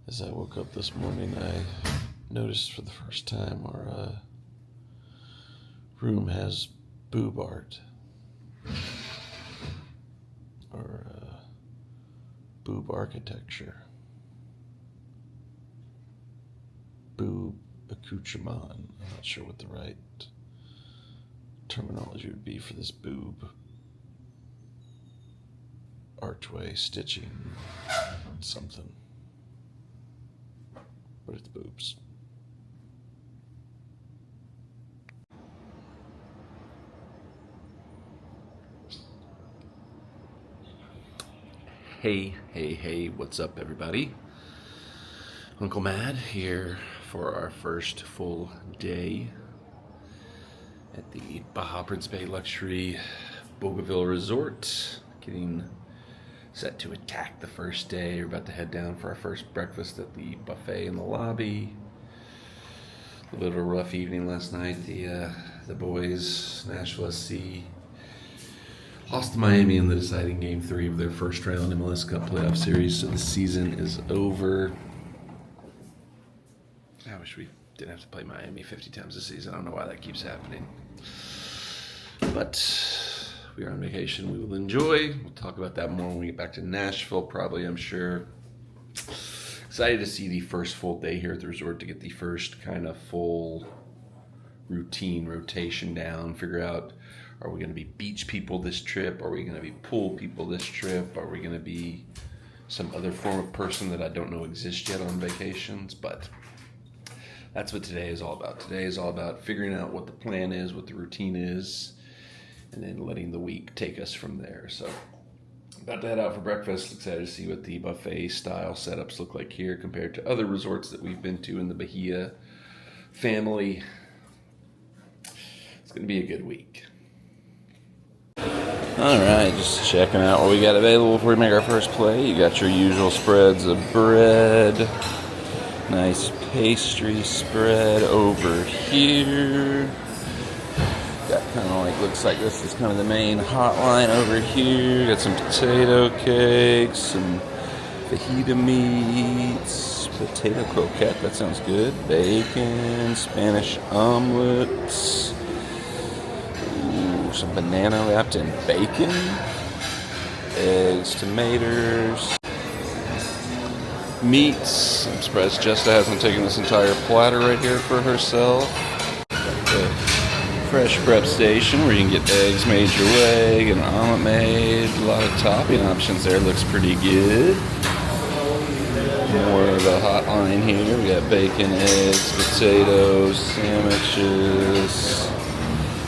As I woke up this morning, I noticed for the first time our room has boob art, or boob architecture, boob accoutrement. I'm not sure what the right terminology would be for this boob archway stitching something. But it's boobs. Hey, what's up, everybody? Uncle Mad here for our first full day at the Bahia Principe Luxury Bouganville Resort. Getting set to attack the first day. We're about to head down for our first breakfast at the buffet in the lobby. A little bit of a rough evening last night. The boys, Nashville SC, lost to Miami in the deciding Game 3 of their first round MLS Cup playoff series, so the season is over. I wish we didn't have to play Miami 50 times this season. I don't know why that keeps happening. But we are on vacation. We will enjoy. We'll talk about that more when we get back to Nashville, probably, I'm sure. Excited to see the first full day here at the resort, to get the first kind of full rotation down, figure out, are we going to be beach people this trip? Are we going to be pool people this trip? Are we going to be some other form of person that I don't know exists yet on vacations? But that's what today is all about. Today is all about figuring out what the plan is, what the routine is, and then letting the week take us from there. So, about to head out for breakfast. Excited to see what the buffet style setups look like here compared to other resorts that we've been to in the Bahia family. It's going to be a good week. Alright, just checking out what we got available before we make our first play. You got your usual spreads of bread. Nice pastry spread over here. Got kind of like, looks like this is kind of the main hot line over here. Got some potato cakes, some fajita meats, potato croquette, that sounds good. Bacon, Spanish omelets. Ooh, some banana wrapped in bacon. Eggs, tomatoes. Meats. I'm surprised Jesta hasn't taken this entire platter right here for herself. Got the fresh prep station where you can get eggs made your way, get an omelet made. A lot of topping options there. Looks pretty good. More of a hot line here. We got bacon, eggs, potatoes, sandwiches,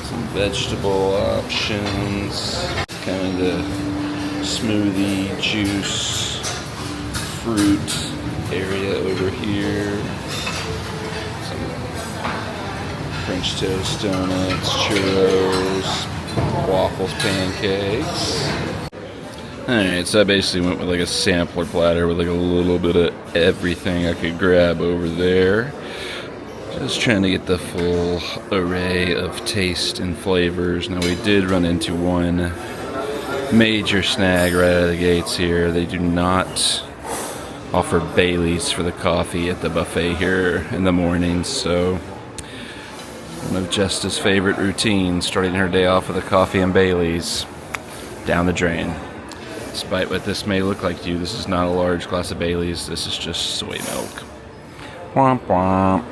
some vegetable options, kind of the smoothie, juice, fruit area over here. French toast, donuts, churros, waffles, pancakes. Alright, so I basically went with like a sampler platter with like a little bit of everything I could grab over there. Just trying to get the full array of taste and flavors. Now, we did run into one major snag right out of the gates here. They do not offer Baileys for the coffee at the buffet here in the mornings, so one of Jesta's favorite routines, starting her day off with a coffee and Baileys, down the drain. Despite what this may look like to you, this is not a large glass of Baileys, this is just soy milk. Womp womp.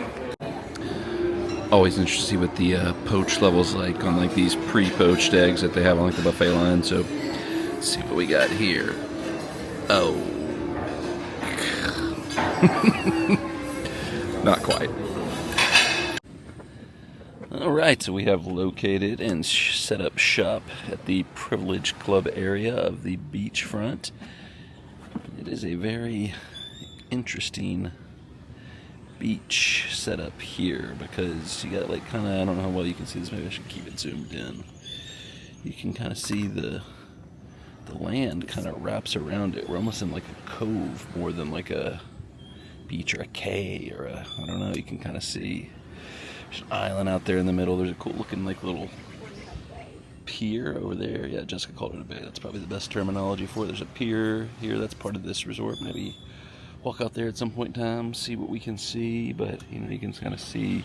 Always interested to see what the poach level's like on like these pre-poached eggs that they have on like the buffet line, so let's see what we got here. Oh. Not quite. Alright, so we have located and set up shop at the Privilege Club area of the beachfront. It is a very interesting beach setup here because you got like kind of, I don't know how well you can see this, maybe I should keep it zoomed in. You can kind of see the land kind of wraps around it. We're almost in like a cove more than like a beach or a cay or a, I don't know, you can kind of see there's an island out there in the middle. There's a cool looking like little pier over there. Yeah, Jessica called it a bay. That's probably the best terminology for it. There's a pier here that's part of this resort. Maybe walk out there at some point in time, see what we can see. But you can kind of see.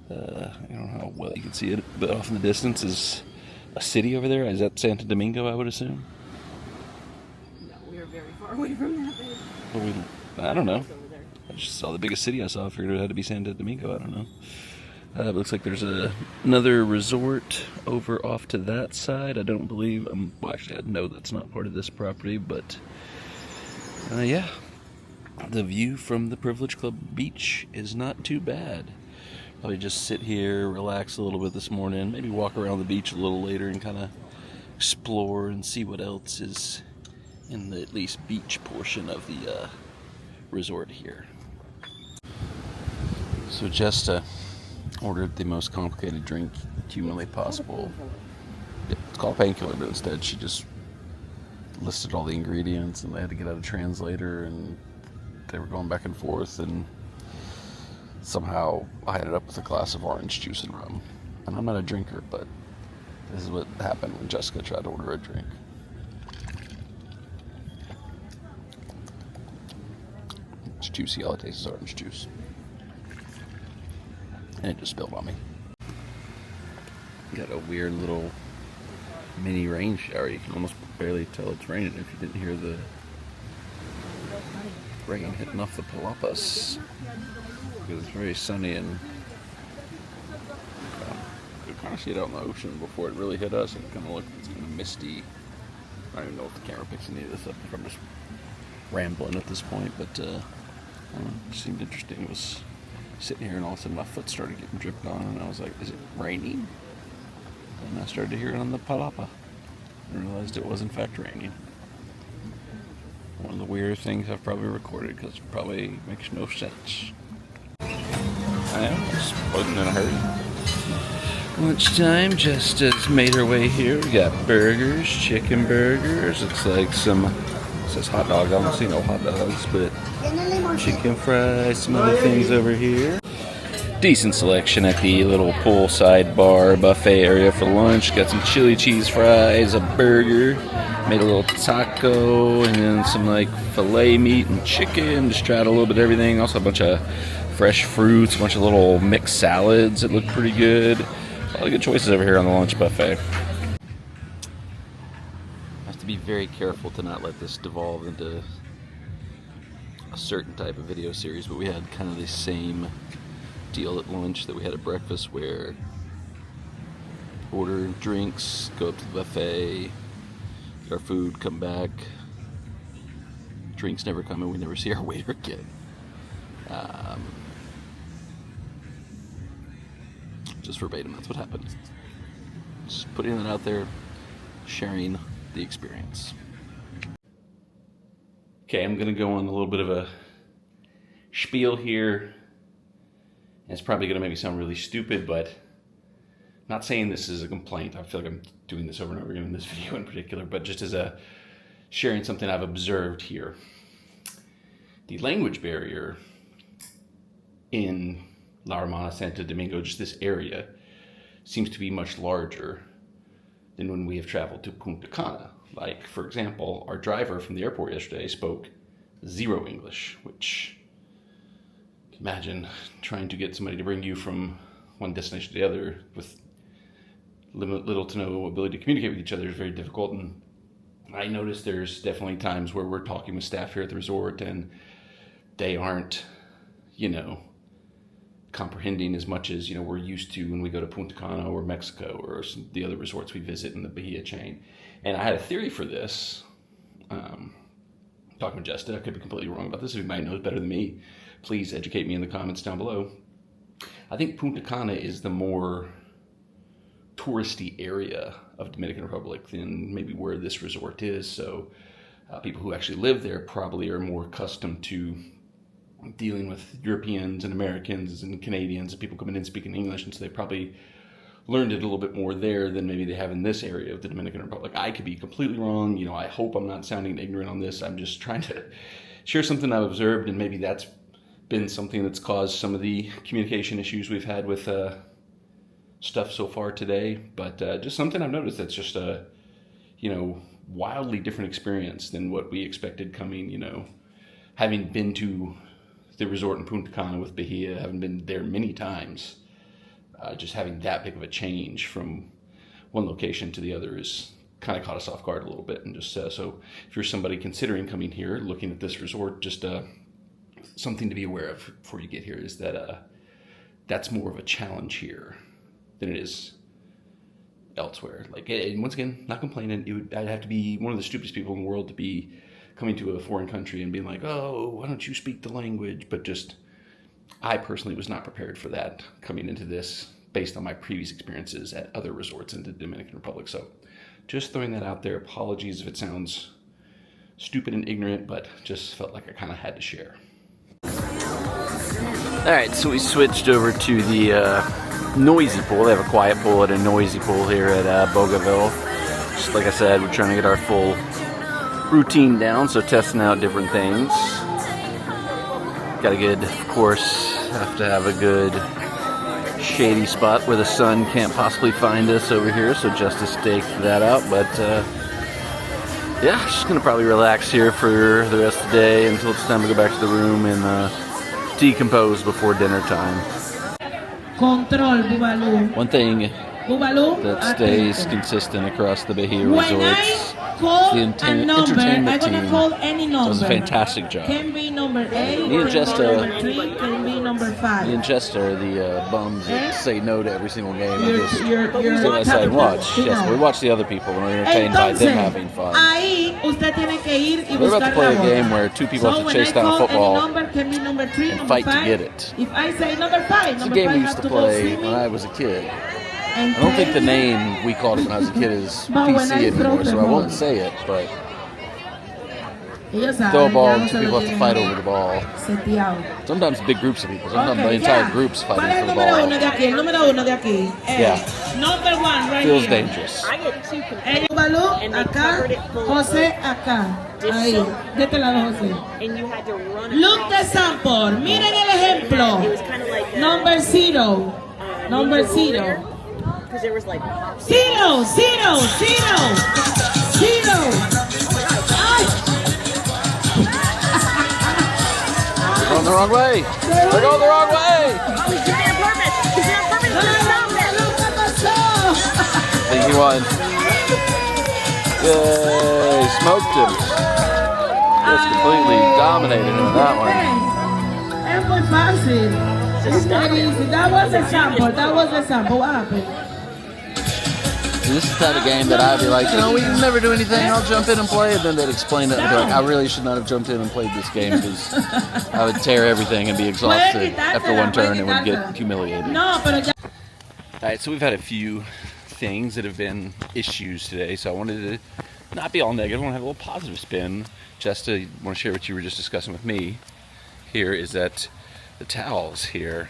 I don't know how well you can see it, but off in the distance is a city over there. Is that Santo Domingo? I would assume. No, we are very far away from that. Well, I don't know. I just saw the biggest city I saw. I figured it had to be Santo Domingo. I don't know. It looks like there's another resort over off to that side. I don't believe. Well, actually, I know that's not part of this property, but yeah, the view from the Privilege Club beach is not too bad. Probably just sit here, relax a little bit this morning, maybe walk around the beach a little later and kind of explore and see what else is in the at least beach portion of the resort here. So Jesta ordered the most complicated drink humanly possible. It's called painkiller, but instead she just listed all the ingredients and they had to get out a translator and they were going back and forth, and somehow I ended up with a glass of orange juice and rum. And I'm not a drinker, but this is what happened when Jessica tried to order a drink. It's juicy, all it tastes is orange juice. And it just spilled on me. Got a weird little mini rain shower. You can almost barely tell it's raining if you didn't hear the rain hitting off the palapas. Because it's very sunny and you could kind of see it out in the ocean before it really hit us. It kind of looked, it's kind of misty. I don't even know if the camera picks any of this up if I'm just rambling at this point, but it seemed interesting. It was sitting here and all of a sudden my foot started getting dripped on and I was like, is it raining? And I started to hear it on the palapa and realized it was in fact raining. One of the weirder things I've probably recorded because it probably makes no sense. I am just wasn't in a hurry. Lunchtime just has made her way here. We got burgers, chicken burgers. It's like some, it says hot dogs. I don't see no hot dogs, but chicken fries, some other things over here. Decent selection at the little poolside bar buffet area for lunch. Got some chili cheese fries, a burger, made a little taco, and then some like filet meat and chicken. Just tried a little bit of everything. Also a bunch of fresh fruits, a bunch of little mixed salads that look pretty good. A lot of good choices over here on the lunch buffet. I have to be very careful to not let this devolve into a certain type of video series, but we had kind of the same deal at lunch that we had at breakfast, where order drinks, go up to the buffet, get our food, come back, drinks never come and we never see our waiter again. Just verbatim, that's what happened. Just putting it out there, sharing the experience. Okay, I'm gonna go on a little bit of a spiel here. It's probably gonna make me sound really stupid, but I'm not saying this is a complaint. I feel like I'm doing this over and over again in this video in particular, but just as a sharing something I've observed here. The language barrier in La Romana, Santo Domingo, just this area, seems to be much larger than when we have traveled to Punta Cana. Like, for example, our driver from the airport yesterday spoke zero English, which, imagine trying to get somebody to bring you from one destination to the other with little to no ability to communicate with each other is very difficult. And I noticed there's definitely times where we're talking with staff here at the resort and they aren't, comprehending as much as we're used to when we go to Punta Cana or Mexico or the other resorts we visit in the Bahia chain. And I had a theory for this. Talking with Jesta, I could be completely wrong about this. If anybody knows better than me, please educate me in the comments down below. I think Punta Cana is the more touristy area of Dominican Republic than maybe where this resort is. So people who actually live there probably are more accustomed to dealing with Europeans and Americans and Canadians and people coming in speaking English, and so they probably learned it a little bit more there than maybe they have in this area of the Dominican Republic. I could be completely wrong. I hope I'm not sounding ignorant on this. I'm just trying to share something I've observed, and maybe that's been something that's caused some of the communication issues we've had with stuff so far today. But just something I've noticed that's just a, wildly different experience than what we expected coming, having been to the resort in Punta Cana with Bahia, having been there many times, just having that big of a change from one location to the other is kind of caught us off guard a little bit. And just so if you're somebody considering coming here, looking at this resort, just something to be aware of before you get here is that that's more of a challenge here than it is elsewhere. Like, and once again, not complaining. I'd have to be one of the stupidest people in the world to be coming to a foreign country and being like, oh, why don't you speak the language? But just, I personally was not prepared for that coming into this based on my previous experiences at other resorts in the Dominican Republic. So just throwing that out there. Apologies if it sounds stupid and ignorant, but just felt like I kind of had to share. All right, so we switched over to the noisy pool. They have a quiet pool and a noisy pool here at Bouganville. Just like I said, we're trying to get our full routine down, so testing out different things. Got a good, of course, have to have a good shady spot where the sun can't possibly find us over here, so just to stake that out. But yeah, just gonna probably relax here for the rest of the day until it's time to go back to the room and decompose before dinner time. One thing that stays consistent across the Bahia resorts, the entertainment team does a fantastic job. Can be number 8, Me and Jesta, number 3, can be number 5. Me and Jesta are the bums that say no to every single game and just You're sit outside and watch. Yes, we watch the other people and we're entertained by them having fun. We're about to play a game where two people have to chase down a football and fight to get it. If I say number 5, It's a game we used to play when I was a kid. I don't think the name we called it when I was a kid is PC anymore, so I won't say it, but throw a ball and two people have to fight over the ball. Sometimes big groups of people, sometimes the entire group's fighting for the ball. Yeah. Number 1 right Feels here. dangerous. I get 2 El balón acá, José acá. Ahí, de este lado José. and you had to run Look across the sample. Miren el ejemplo. It was kind of like Number 0. Number 0. because there was like 0, 0, 0, 0. Ay. They're going the wrong way. They're going the wrong way. oh, he's doing it on purpose. He's doing it on purpose. He's stop it. I think he won. Yay, smoked him. Just completely dominated him in that one. Es muy fácil. It's very easy. That was a sample. That was a sample. What happened? This is the type of game that I'd be like, we never do anything, I'll jump in and play. And then they'd explain it and be like, I really should not have jumped in and played this game because I would tear everything and be exhausted after one turn and would get humiliated. No, pero ya. Alright, so we've had a few things that have been issues today, so I wanted to not be all negative, I want to have a little positive spin. Just to want to share what you were just discussing with me here is that the towels here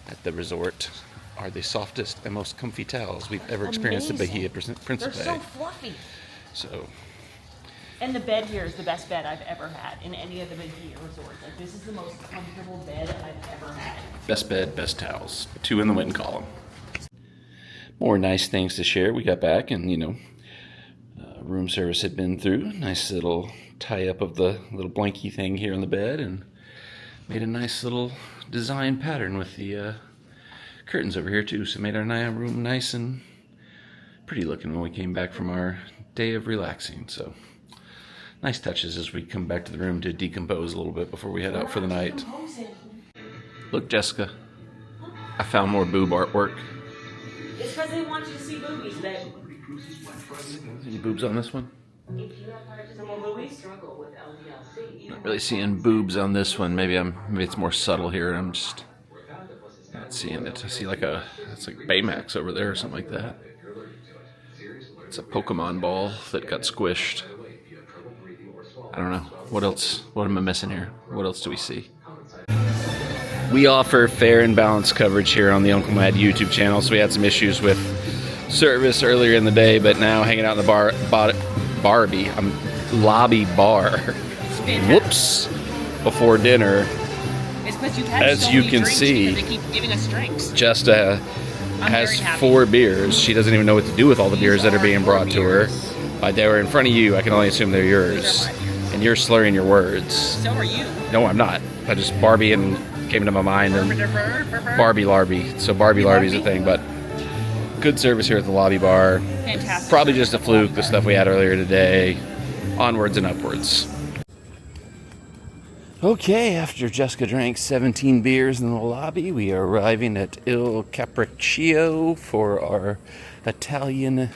at the resort are the softest and most comfy towels we've ever experienced at Bahia Principe. They're so fluffy. So, And the bed here is the best bed I've ever had in any of the Bahia resorts. Like, this is the most comfortable bed I've ever had. best bed, best towels. 2 in the win column. More nice things to share. We got back and, room service had been through. Nice little tie-up of the little blankie thing here on the bed and made a nice little design pattern with the curtains over here too. So made our room nice and pretty looking when we came back from our day of relaxing. So nice touches as we come back to the room to decompose a little bit before we head out for the night. Look, Jessica, I found more boob artwork. It's because they want you to see boobies, babe. Any boobs on this one? Some more boobies? Not really seeing boobs on this one. Maybe it's more subtle here and I'm just not seeing it. I see it's like Baymax over there or something like that. It's a Pokemon ball that got squished. I don't know. What else? What am I missing here? What else do we see? We offer fair and balanced coverage here on the Uncle Mad YouTube channel, so we had some issues with service earlier in the day, but now hanging out in the lobby bar. Whoops! Before dinner, It's because you've had as so you many can drinks see, because they keep giving us drinks. Jesta has very happy. 4 beers. She doesn't even know what to do with all the beers that are being brought to her. They were in front of you. I can only assume they're yours. And and you're slurring your words. So are you. No, I'm not. I just Barbie and came to my mind and Barbie Larby. So Barbie Larby's a thing, but good service here at the lobby bar. Fantastic. Probably just a fluke, the stuff we had earlier today. Onwards and upwards. Okay, after Jessica drank 17 beers in the lobby, we are arriving at Il Capriccio for our Italian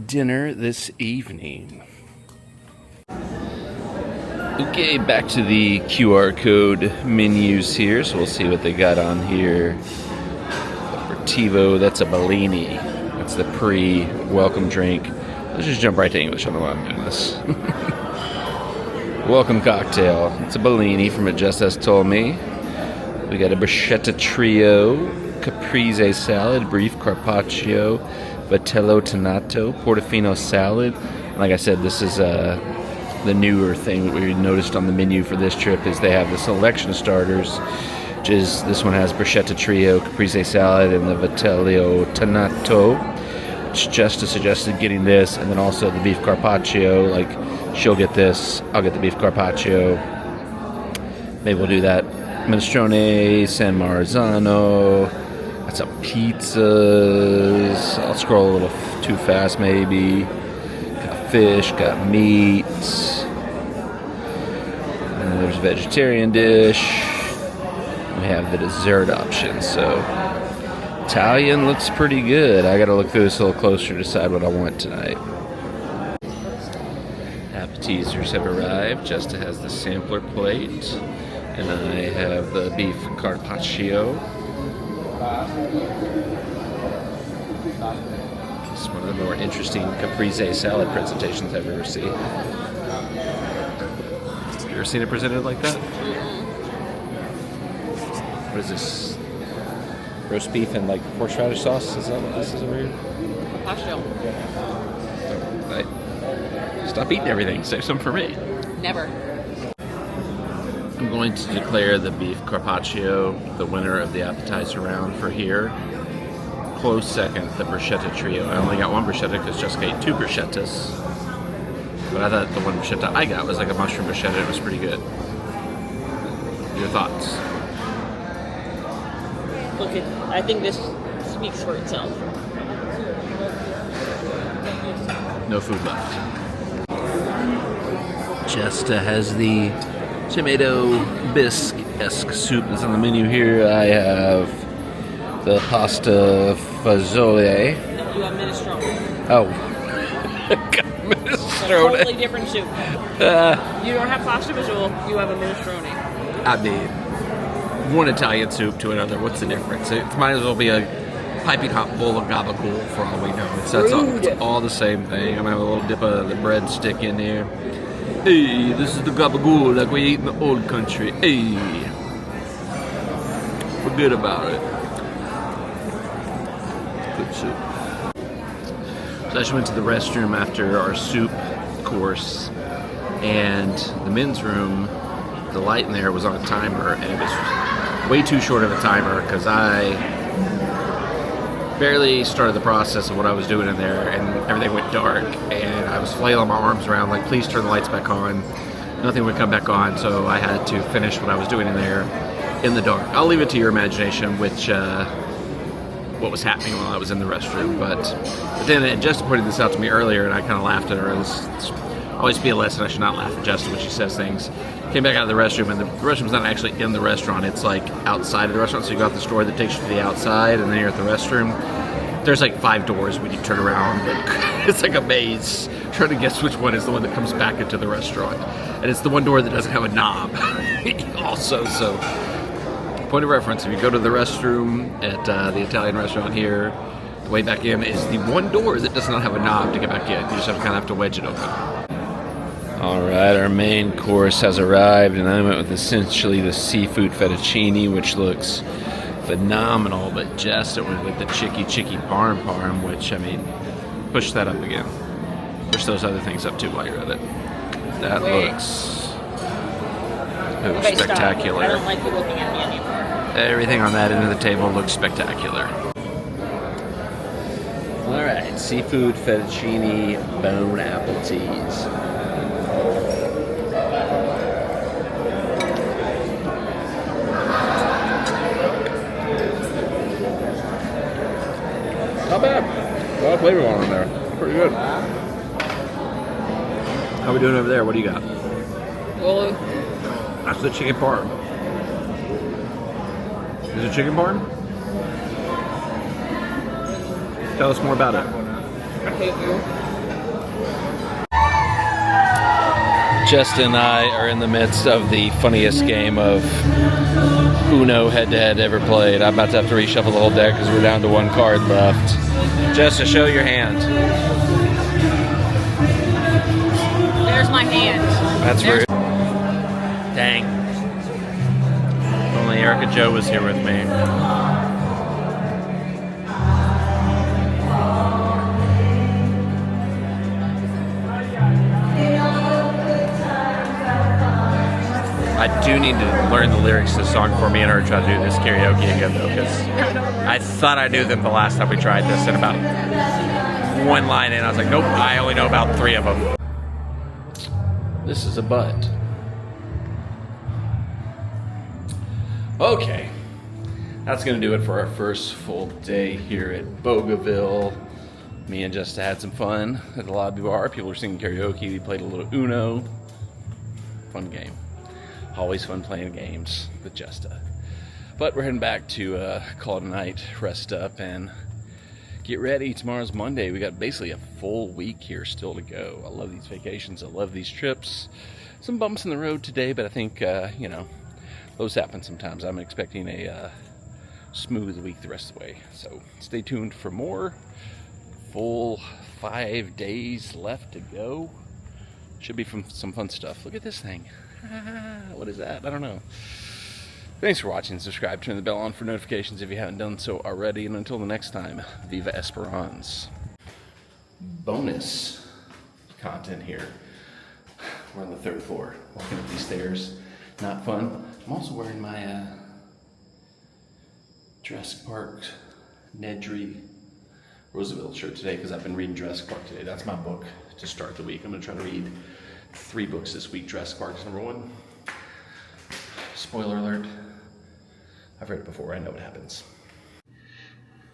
dinner this evening. Okay, back to the QR code menus here, so we'll see what they got on here. Aperitivo, that's a Bellini. That's the pre-welcome drink. Let's just jump right to English. I don't know why I'm doing this. Welcome cocktail. It's a Bellini from what Jess has told me. We got a bruschetta trio, caprese salad, beef carpaccio, vitello tonato, portofino salad. Like I said, this is the newer thing that we noticed on the menu for this trip is they have the selection of starters, which is this one has bruschetta trio, caprese salad, and the vitello tonato. Which Jess suggested getting this, and then also the beef carpaccio. Like, she'll get this, I'll get the beef carpaccio. Maybe we'll do that. Minestrone, San Marzano. Got some pizzas. I'll scroll a little too fast, maybe. Got fish, got meat. And there's a vegetarian dish. We have the dessert option, so Italian looks pretty good. I gotta look through this a little closer to decide what I want tonight. Appetizers have arrived. Justa has the sampler plate, and I have the beef carpaccio. It's one of the more interesting caprese salad presentations I've ever seen. You ever seen it presented like that? What is this? Roast beef and like horseradish sauce? Is that what this is over here? Carpaccio. Stop eating everything. Save some for me. Never. I'm going to declare the beef carpaccio the winner of the appetizer round for here. Close second, the bruschetta trio. I only got one bruschetta because Jessica ate 2 bruschettas. But I thought the one bruschetta I got was like a mushroom bruschetta. It was pretty good. Your thoughts? Look, I think this speaks for itself. No food left. Jesta has the tomato bisque-esque soup that's on the menu here. I have the pasta fagioli. You have minestrone. Oh. It's a totally different soup. You don't have pasta fagioli, you have a minestrone. I mean, one Italian soup to another, what's the difference? It might as well be a piping hot bowl of gabagool for all we know. It's all the same thing. I'm going to have a little dip of the breadstick in there. Hey, this is the gabagool like we eat in the old country. Hey. Forget about it. Good soup. So I just went to the restroom after our soup course, and the men's room, the light in there was on a timer, and it was way too short of a timer because I barely started the process of what I was doing in there, and everything went dark, and I was flailing my arms around like, please turn the lights back on. Nothing would come back on, so I had to finish what I was doing in there in the dark. I'll leave it to your imagination what was happening while I was in the restroom, but then Jessica pointed this out to me earlier, and I kind of laughed at her. It's always be a lesson. I should not laugh at Jessica when she says things. Came back out of the restroom, and the restroom's not actually in the restaurant. It's like outside of the restaurant, so you go out the door that takes you to the outside, and then you're at the restroom. There's like 5 doors when you turn around. It's like a maze, trying to guess which one is the one that comes back into the restaurant. And it's the one door that doesn't have a knob also, so point of reference, if you go to the restroom at the Italian restaurant here, the way back in is the one door that does not have a knob to get back in. You just have to wedge it open. Alright, our main course has arrived, and I went with essentially the seafood fettuccine, which looks phenomenal, but just it went with the chicky parm, which, I mean, push that up again. Push those other things up too while you're at it. That looks spectacular. Stop. I don't like you looking at me anymore. Everything on that end of the table looks spectacular. Alright, seafood fettuccine bone apple teas. of flavor going on there. Pretty good. How we doing over there? What do you got? Well, That's the chicken parm. Is it chicken parm? Tell us more about it. I hate you. Justin and I are in the midst of the funniest game of Uno head-to-head ever played. I'm about to have to reshuffle the whole deck because we're down to one card left. Justin, show your hand. There's my hand. That's rude. Dang. If only Erica Joe was here with me. I do need to learn the lyrics to the song for me and her to try to do this karaoke again though, because I thought I knew them the last time we tried this, and about one line in I was like, nope, I only know about 3 of them. This is a butt. Okay. That's going to do it for our first full day here at Bouganville. Me and Jessica had some fun at the lobby bar. People were singing karaoke. We played a little Uno. Fun game. Always fun playing games with Jessica. But we're heading back to call it a night, rest up, and get ready. Tomorrow's Monday. We got basically a full week here still to go. I love these vacations. I love these trips. Some bumps in the road today, but I think, you know, those happen sometimes. I'm expecting a smooth week the rest of the way. So stay tuned for more. Full 5 days left to go. Should be some fun stuff. Look at this thing. What is that? I don't know. Thanks for watching. Subscribe, turn the bell on for notifications if you haven't done so already. And until the next time, Viva Esperance. Bonus content here. We're on the 3rd floor. Walking up these stairs. Not fun. I'm also wearing my Jurassic Park Nedry Roosevelt shirt today because I've been reading Jurassic Park today. That's my book to start the week. I'm going to try to read 3 books this week. Jurassic Park is number 1. Spoiler alert. I've read it before. I know what happens.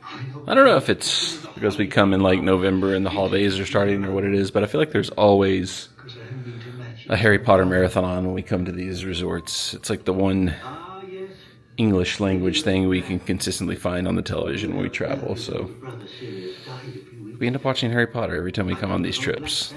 I don't know if it's because we come in like November and the holidays are starting or what it is, but I feel like there's always a Harry Potter marathon on when we come to these resorts. It's like the one English language thing we can consistently find on the television when we travel, so we end up watching Harry Potter every time we come on these trips.